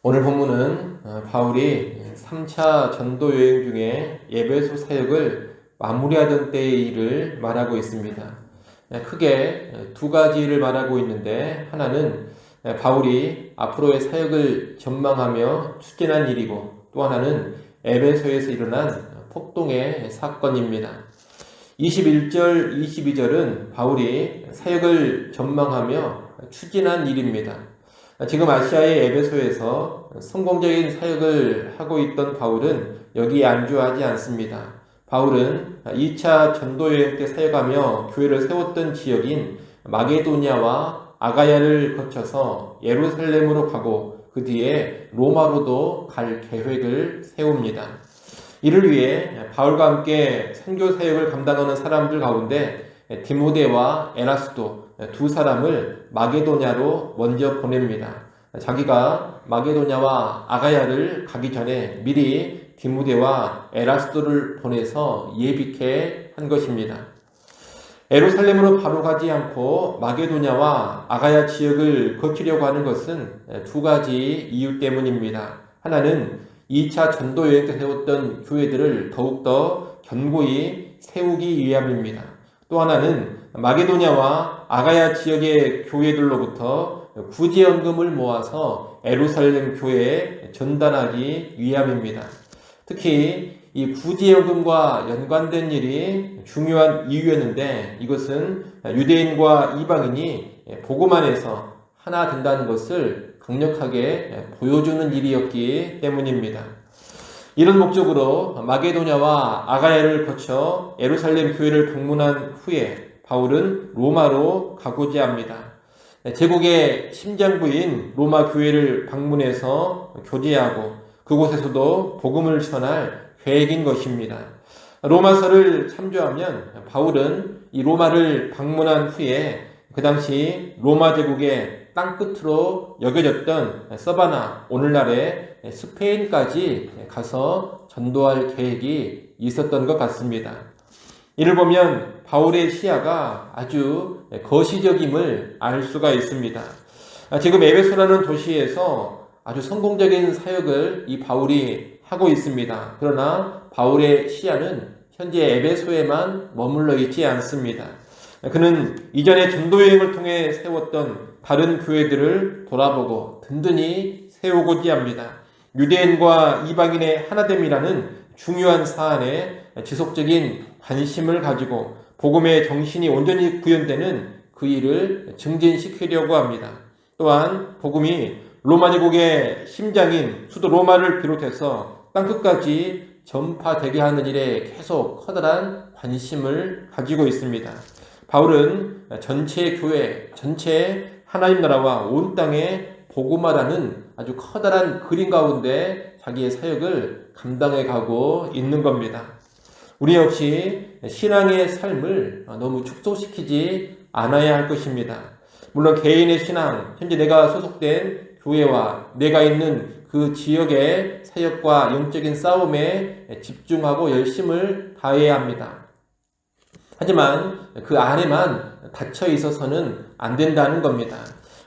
오늘 본문은 바울이 3차 전도 여행 중에 에베소 사역을 마무리하던 때의 일을 말하고 있습니다. 크게 두 가지 일을 말하고 있는데, 하나는 바울이 앞으로의 사역을 전망하며 추진한 일이고, 또 하나는 에베소에서 일어난 폭동의 사건입니다. 21절, 22절은 바울이 사역을 전망하며 추진한 일입니다. 지금 아시아의 에베소에서 성공적인 사역을 하고 있던 바울은 여기에 안주하지 않습니다. 바울은 2차 전도여행 때 사역하며 교회를 세웠던 지역인 마게도냐와 아가야를 거쳐서 예루살렘으로 가고 그 뒤에 로마로도 갈 계획을 세웁니다. 이를 위해 바울과 함께 선교 사역을 감당하는 사람들 가운데 디모데와 에라스도 두 사람을 마게도냐로 먼저 보냅니다. 자기가 마게도냐와 아가야를 가기 전에 미리 디모데와 에라스도를 보내서 예비케 한 것입니다. 예루살렘으로 바로 가지 않고 마게도냐와 아가야 지역을 거치려고 하는 것은 두 가지 이유 때문입니다. 하나는 2차 전도 여행 때 세웠던 교회들을 더욱더 견고히 세우기 위함입니다. 또 하나는 마게도냐와 아가야 지역의 교회들로부터 구제연금을 모아서 예루살렘 교회에 전달하기 위함입니다. 특히 이 구제연금과 연관된 일이 중요한 이유였는데, 이것은 유대인과 이방인이 복음 안에서 하나 된다는 것을 강력하게 보여주는 일이었기 때문입니다. 이런 목적으로 마게도냐와 아가야를 거쳐 예루살렘 교회를 방문한 후에 바울은 로마로 가고자 합니다. 제국의 심장부인 로마 교회를 방문해서 교제하고 그곳에서도 복음을 전할 계획인 것입니다. 로마서를 참조하면 바울은 이 로마를 방문한 후에 그 당시 로마 제국의 땅끝으로 여겨졌던 서바나, 오늘날의 스페인까지 가서 전도할 계획이 있었던 것 같습니다. 이를 보면 바울의 시야가 아주 거시적임을 알 수가 있습니다. 지금 에베소라는 도시에서 아주 성공적인 사역을 이 바울이 하고 있습니다. 그러나 바울의 시야는 현재 에베소에만 머물러 있지 않습니다. 그는 이전에 전도여행을 통해 세웠던 다른 교회들을 돌아보고 든든히 세우고자 합니다. 유대인과 이방인의 하나됨이라는 중요한 사안에 지속적인 관심을 가지고 복음의 정신이 온전히 구현되는 그 일을 증진시키려고 합니다. 또한 복음이 로마 제국의 심장인 수도 로마를 비롯해서 땅끝까지 전파되게 하는 일에 계속 커다란 관심을 가지고 있습니다. 바울은 전체 교회, 전체 하나님 나라와 온 땅에 복음화라는 아주 커다란 그림 가운데 자기의 사역을 감당해 가고 있는 겁니다. 우리 역시 신앙의 삶을 너무 축소시키지 않아야 할 것입니다. 물론 개인의 신앙, 현재 내가 소속된 교회와 내가 있는 그 지역의 사역과 영적인 싸움에 집중하고 열심을 다해야 합니다. 하지만 그 안에만 닫혀 있어서는 안 된다는 겁니다.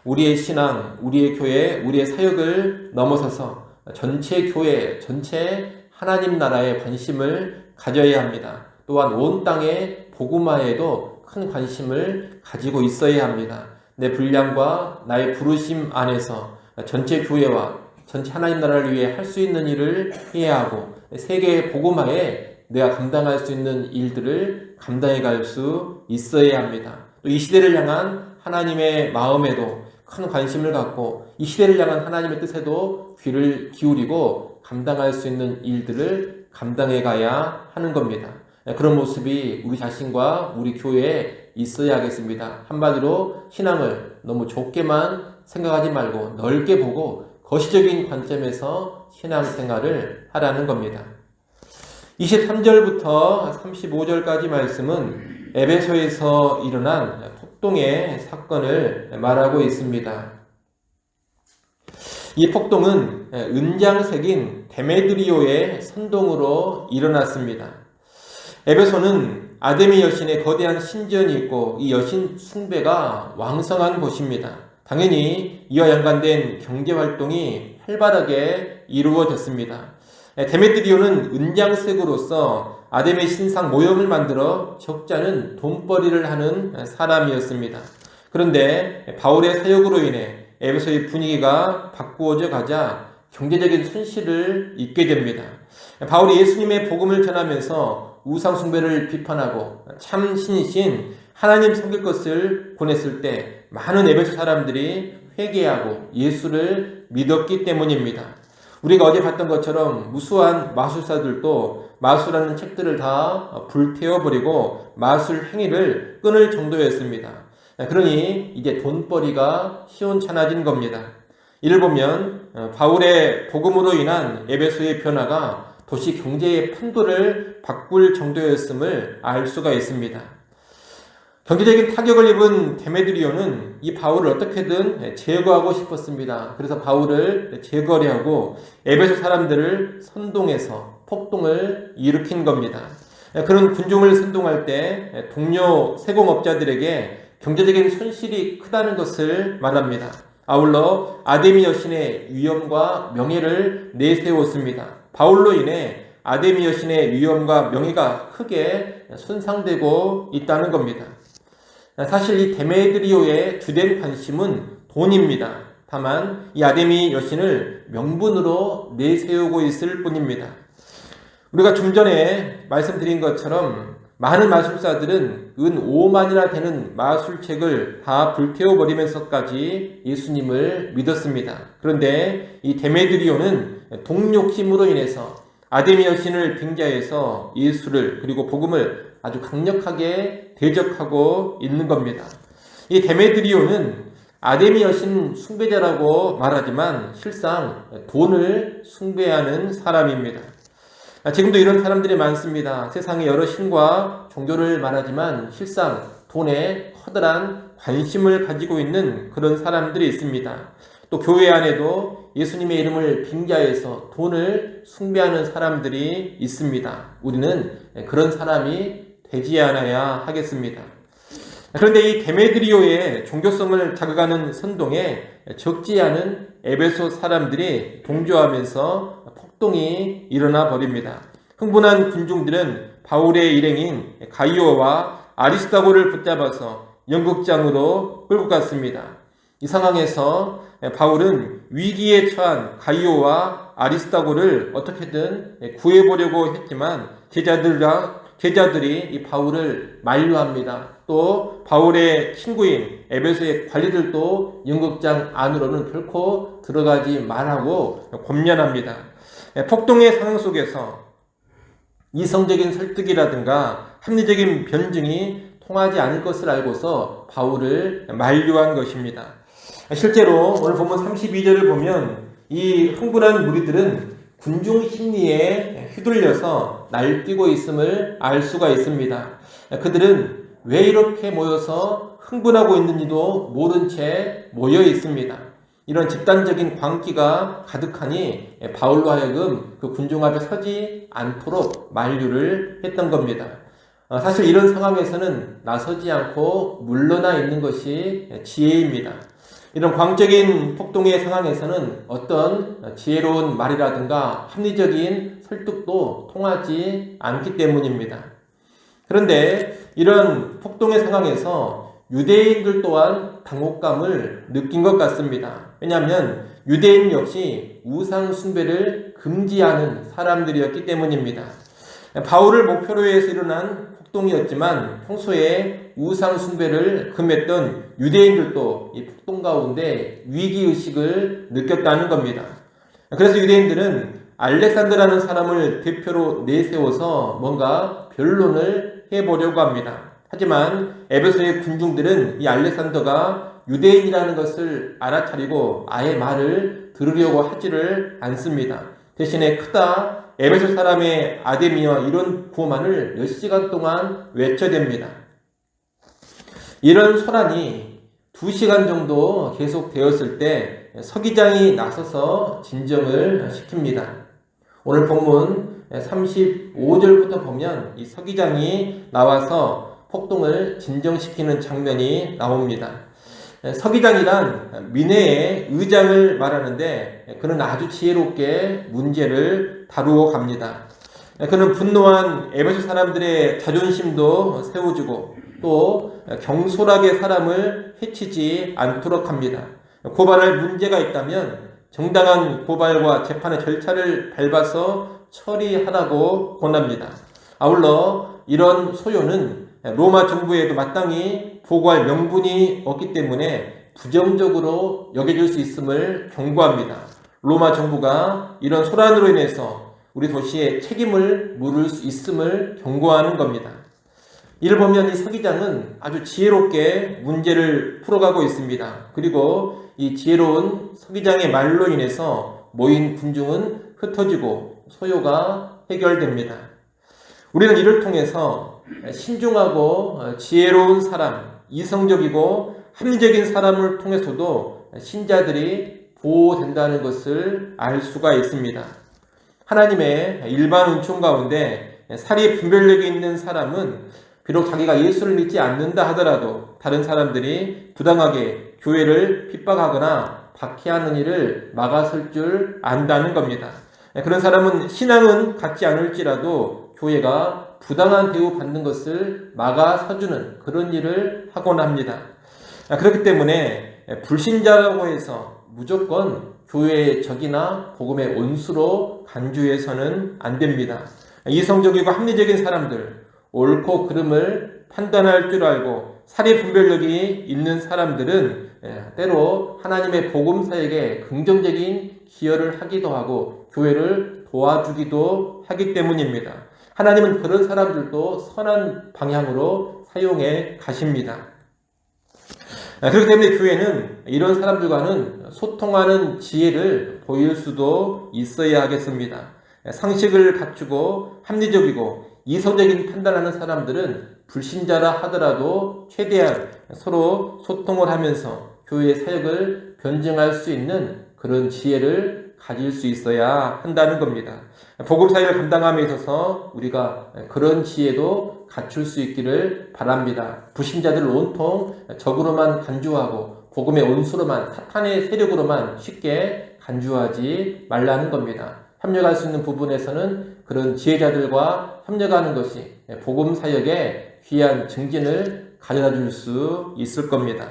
우리의 신앙, 우리의 교회, 우리의 사역을 넘어서서 전체 교회, 전체 하나님 나라에 관심을 가져야 합니다. 또한 온 땅의 복음화에도 큰 관심을 가지고 있어야 합니다. 내 분량과 나의 부르심 안에서 전체 교회와 전체 하나님 나라를 위해 할 수 있는 일을 해야 하고, 세계의 복음화에 내가 감당할 수 있는 일들을 감당해 갈 수 있어야 합니다. 또 이 시대를 향한 하나님의 마음에도 큰 관심을 갖고 이 시대를 향한 하나님의 뜻에도 귀를 기울이고 감당할 수 있는 일들을 감당해 가야 하는 겁니다. 그런 모습이 우리 자신과 우리 교회에 있어야 하겠습니다. 한마디로 신앙을 너무 좁게만 생각하지 말고 넓게 보고 거시적인 관점에서 신앙생활을 하라는 겁니다. 23절부터 35절까지 말씀은 에베소에서 일어난 폭동의 사건을 말하고 있습니다. 이 폭동은 은장색인 데메드리오의 선동으로 일어났습니다. 에베소는 아데미 여신의 거대한 신전이 있고 이 여신 숭배가 왕성한 곳입니다. 당연히 이와 연관된 경제활동이 활발하게 이루어졌습니다. 데메트리오는 은장색으로서 아데미 신상 모형을 만들어 적잖은 돈벌이를 하는 사람이었습니다. 그런데 바울의 사역으로 인해 에베소의 분위기가 바꾸어져 가자 경제적인 손실을 입게 됩니다. 바울이 예수님의 복음을 전하면서 우상숭배를 비판하고 참 신이신 하나님 섬길 것을 권했을 때 많은 에베소 사람들이 회개하고 예수를 믿었기 때문입니다. 우리가 어제 봤던 것처럼 무수한 마술사들도 마술하는 책들을 다 불태워버리고 마술 행위를 끊을 정도였습니다. 그러니 이제 돈벌이가 시원찮아진 겁니다. 이를 보면 바울의 복음으로 인한 에베소의 변화가 도시 경제의 판도를 바꿀 정도였음을 알 수가 있습니다. 경제적인 타격을 입은 데메드리오는 이 바울을 어떻게든 제거하고 싶었습니다. 그래서 바울을 제거하려 하고 에베소 사람들을 선동해서 폭동을 일으킨 겁니다. 그런 군중을 선동할 때 동료 세공업자들에게 경제적인 손실이 크다는 것을 말합니다. 아울러 아데미 여신의 위엄과 명예를 내세웠습니다. 바울로 인해 아데미 여신의 위엄과 명예가 크게 손상되고 있다는 겁니다. 사실 이 데메드리오의 주된 관심은 돈입니다. 다만 이 아데미 여신을 명분으로 내세우고 있을 뿐입니다. 우리가 좀 전에 말씀드린 것처럼 많은 마술사들은 은 5만이나 되는 마술책을 다 불태워버리면서까지 예수님을 믿었습니다. 그런데 이 데메드리오는 동욕심으로 인해서 아데미 여신을 빙자해서 예수를 그리고 복음을 아주 강력하게 대적하고 있는 겁니다. 이 데메드리오는 아데미 여신 숭배자라고 말하지만 실상 돈을 숭배하는 사람입니다. 지금도 이런 사람들이 많습니다. 세상에 여러 신과 종교를 말하지만 실상 돈에 커다란 관심을 가지고 있는 그런 사람들이 있습니다. 또 교회 안에도 예수님의 이름을 빙자해서 돈을 숭배하는 사람들이 있습니다. 우리는 그런 사람이 되지 않아야 하겠습니다. 그런데 이 데메드리오의 종교성을 자극하는 선동에 적지 않은 에베소 사람들이 동조하면서 폭동이 일어나 버립니다. 흥분한 군중들은 바울의 일행인 가이오와 아리스다고를 붙잡아서 연극장으로 끌고 갔습니다. 이 상황에서 바울은 위기에 처한 가이오와 아리스다고를 어떻게든 구해보려고 했지만 제자들이 이 바울을 만류합니다. 또 바울의 친구인 에베소의 관리들도 연극장 안으로는 결코 들어가지 말라고 권면합니다. 폭동의 상황 속에서 이성적인 설득이라든가 합리적인 변증이 통하지 않을 것을 알고서 바울을 만류한 것입니다. 실제로 오늘 본문 32절을 보면 이 흥분한 무리들은 군중 심리에 휘둘려서 날뛰고 있음을 알 수가 있습니다. 그들은 왜 이렇게 모여서 흥분하고 있는지도 모른 채 모여 있습니다. 이런 집단적인 광기가 가득하니 바울로 하여금 그 군중 앞에 서지 않도록 만류를 했던 겁니다. 사실 이런 상황에서는 나서지 않고 물러나 있는 것이 지혜입니다. 이런 광적인 폭동의 상황에서는 어떤 지혜로운 말이라든가 합리적인 설득도 통하지 않기 때문입니다. 그런데 이런 폭동의 상황에서 유대인들 또한 당혹감을 느낀 것 같습니다. 왜냐하면 유대인 역시 우상 숭배를 금지하는 사람들이었기 때문입니다. 바울을 목표로 해서 일어난 폭동이었지만 평소에 우상 숭배를 금했던 유대인들도 이 폭동 가운데 위기의식을 느꼈다는 겁니다. 그래서 유대인들은 알렉산더라는 사람을 대표로 내세워서 뭔가 변론을 해보려고 합니다. 하지만 에베소의 군중들은 이 알렉산더가 유대인이라는 것을 알아차리고 아예 말을 들으려고 하지를 않습니다. 대신에 크다 에베소 사람의 아데미와 이런 구호만을 몇 시간 동안 외쳐댑니다. 이런 소란이 2시간 정도 계속되었을 때 서기장이 나서서 진정을 시킵니다. 오늘 본문 35절부터 보면 이 서기장이 나와서 폭동을 진정시키는 장면이 나옵니다. 서기장이란 민회의 의장을 말하는데 그는 아주 지혜롭게 문제를 다루어 갑니다. 그는 분노한 에베소 사람들의 자존심도 세워주고 또 경솔하게 사람을 해치지 않도록 합니다. 고발할 문제가 있다면 정당한 고발과 재판의 절차를 밟아서 처리하라고 권합니다. 아울러 이런 소요는 로마 정부에도 마땅히 보고할 명분이 없기 때문에 부정적으로 여겨질 수 있음을 경고합니다. 로마 정부가 이런 소란으로 인해서 우리 도시에 책임을 물을 수 있음을 경고하는 겁니다. 이를 보면 이 서기장은 아주 지혜롭게 문제를 풀어가고 있습니다. 그리고 이 지혜로운 서기장의 말로 인해서 모인 군중은 흩어지고 소요가 해결됩니다. 우리는 이를 통해서 신중하고 지혜로운 사람, 이성적이고 합리적인 사람을 통해서도 신자들이 보호된다는 것을 알 수가 있습니다. 하나님의 일반 은총 가운데 사리 분별력이 있는 사람은 비록 자기가 예수를 믿지 않는다 하더라도 다른 사람들이 부당하게 교회를 핍박하거나 박해하는 일을 막아설 줄 안다는 겁니다. 그런 사람은 신앙은 같지 않을지라도 교회가 부당한 대우 받는 것을 막아서주는 그런 일을 하곤 합니다. 그렇기 때문에 불신자라고 해서 무조건 교회의 적이나 복음의 원수로 간주해서는 안 됩니다. 이성적이고 합리적인 사람들, 옳고 그름을 판단할 줄 알고 사리 분별력이 있는 사람들은 때로 하나님의 복음 사역에 긍정적인 기여를 하기도 하고 교회를 도와주기도 하기 때문입니다. 하나님은 그런 사람들도 선한 방향으로 사용해 가십니다. 그렇기 때문에 교회는 이런 사람들과는 소통하는 지혜를 보일 수도 있어야 하겠습니다. 상식을 갖추고 합리적이고 이성적인 판단하는 사람들은 불신자라 하더라도 최대한 서로 소통을 하면서 교회의 사역을 변증할 수 있는 그런 지혜를 가질 수 있어야 한다는 겁니다. 복음 사역을 감당함에 있어서 우리가 그런 지혜도 갖출 수 있기를 바랍니다. 불신자들을 온통 적으로만 간주하고 복음의 원수로만 사탄의 세력으로만 쉽게 간주하지 말라는 겁니다. 협력할 수 있는 부분에서는 그런 지혜자들과 협력하는 것이 복음 사역에 귀한 증진을 가져다 줄 수 있을 겁니다.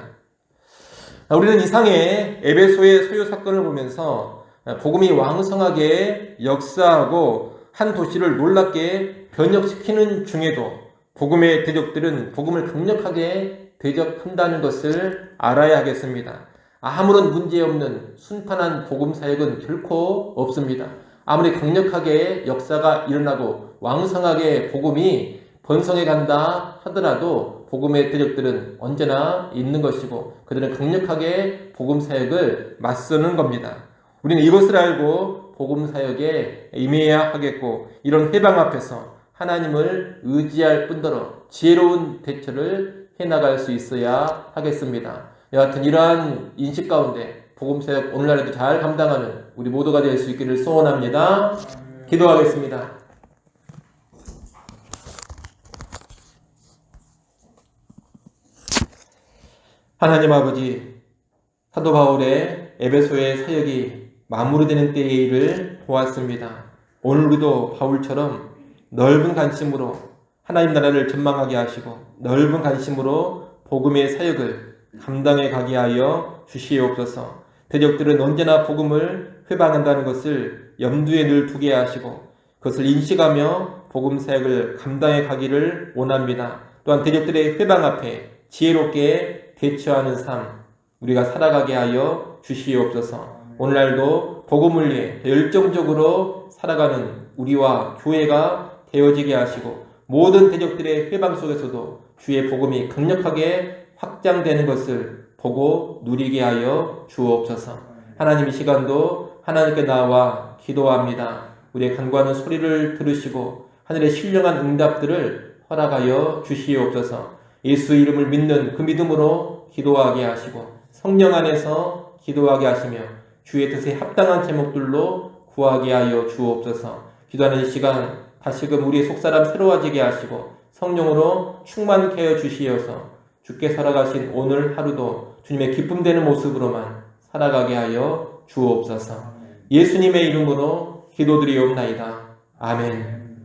우리는 이상의 에베소의 소요 사건을 보면서 복음이 왕성하게 역사하고 한 도시를 놀랍게 변혁시키는 중에도 복음의 대적들은 복음을 강력하게 대적한다는 것을 알아야 하겠습니다. 아무런 문제없는 순탄한 복음 사역은 결코 없습니다. 아무리 강력하게 역사가 일어나고 왕성하게 복음이 번성해 간다 하더라도 복음의 대적들은 언제나 있는 것이고 그들은 강력하게 복음 사역을 맞서는 겁니다. 우리는 이것을 알고 복음 사역에 임해야 하겠고 이런 해방 앞에서 하나님을 의지할 뿐더러 지혜로운 대처를 해나갈 수 있어야 하겠습니다. 여하튼 이러한 인식 가운데 복음 사역 오늘날에도 잘 감당하는 우리 모두가 될 수 있기를 소원합니다. 기도하겠습니다. 하나님 아버지, 사도 바울의 에베소의 사역이 마무리되는 때의 일을 보았습니다. 오늘 우리도 바울처럼 넓은 관심으로 하나님 나라를 전망하게 하시고 넓은 관심으로 복음의 사역을 감당해 가게 하여 주시옵소서. 대적들은 언제나 복음을 회방한다는 것을 염두에 늘 두게 하시고 그것을 인식하며 복음 사역을 감당해 가기를 원합니다. 또한 대적들의 회방 앞에 지혜롭게 대처하는 삶 우리가 살아가게 하여 주시옵소서. 오늘날도 복음을 위해 열정적으로 살아가는 우리와 교회가 되어지게 하시고 모든 대적들의 회방 속에서도 주의 복음이 강력하게 확장되는 것을 보고 누리게 하여 주옵소서. 하나님 이 시간도 하나님께 나와 기도합니다. 우리의 간구하는 소리를 들으시고 하늘의 신령한 응답들을 허락하여 주시옵소서. 예수 이름을 믿는 그 믿음으로 기도하게 하시고 성령 안에서 기도하게 하시며 주의 뜻에 합당한 제목들로 구하게 하여 주옵소서. 기도하는 이 시간 다시금 우리의 속사람 새로워지게 하시고 성령으로 충만케 하여 주시어서 주께 살아가신 오늘 하루도 주님의 기쁨 되는 모습으로만 살아가게 하여 주옵소서. 예수님의 이름으로 기도드리옵나이다. 아멘.